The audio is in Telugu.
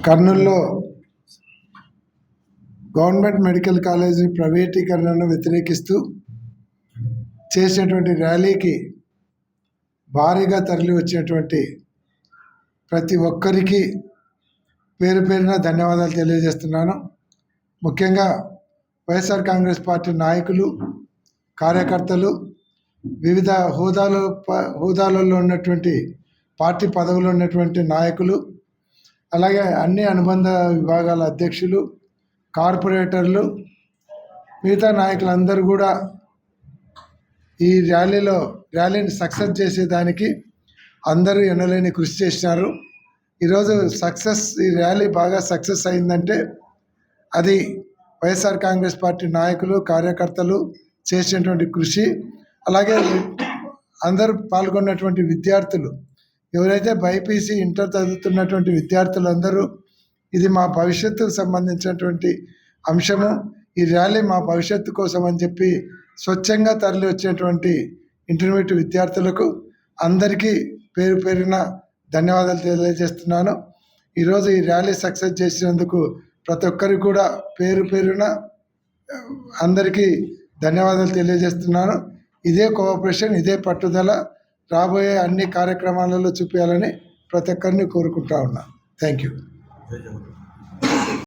కర్నూలులో గవర్నమెంట్ మెడికల్ కాలేజీ ప్రైవేటీకరణను వ్యతిరేకిస్తూ చేసినటువంటి ర్యాలీకి భారీగా తరలి వచ్చినటువంటి ప్రతి ఒక్కరికి పేరు పేరున ధన్యవాదాలు తెలియజేస్తున్నాను. ముఖ్యంగా వైఎస్ఆర్ కాంగ్రెస్ పార్టీ నాయకులు, కార్యకర్తలు, వివిధ హోదాలలో ఉన్నటువంటి పార్టీ పదవులు ఉన్నటువంటి నాయకులు, అలాగే అన్ని అనుబంధ విభాగాల అధ్యక్షులు, కార్పొరేటర్లు, మిగతా నాయకులందరూ కూడా ఈ ర్యాలీని సక్సెస్ చేసేదానికి అందరూ ఎనలేని కృషి చేసినారు. ఈరోజు ఈ ర్యాలీ బాగా సక్సెస్ అయిందంటే అది వైఎస్ఆర్ కాంగ్రెస్ పార్టీ నాయకులు, కార్యకర్తలు చేసినటువంటి కృషి, అలాగే అందరూ పాల్గొన్నటువంటి విద్యార్థులు, ఎవరైతే బైపీసీ ఇంటర్ చదువుతున్నటువంటి విద్యార్థులందరూ ఇది మా భవిష్యత్తుకు సంబంధించినటువంటి అంశము, ఈ ర్యాలీ మా భవిష్యత్తు కోసం అని చెప్పి స్వచ్ఛంగా తరలి వచ్చినటువంటి ఇంటర్మీడియట్ విద్యార్థులకు అందరికీ పేరు పేరున ధన్యవాదాలు తెలియజేస్తున్నాను. ఈరోజు ఈ ర్యాలీ సక్సెస్ చేసినందుకు ప్రతి ఒక్కరికి కూడా పేరు పేరున అందరికీ ధన్యవాదాలు తెలియజేస్తున్నాను. ఇదే కోఆపరేషన్, ఇదే పట్టుదల రాబోయే అన్ని కార్యక్రమాలలో చూపించాలని ప్రతి ఒక్కరిని కోరుకుంటా ఉన్నాను. Thank you.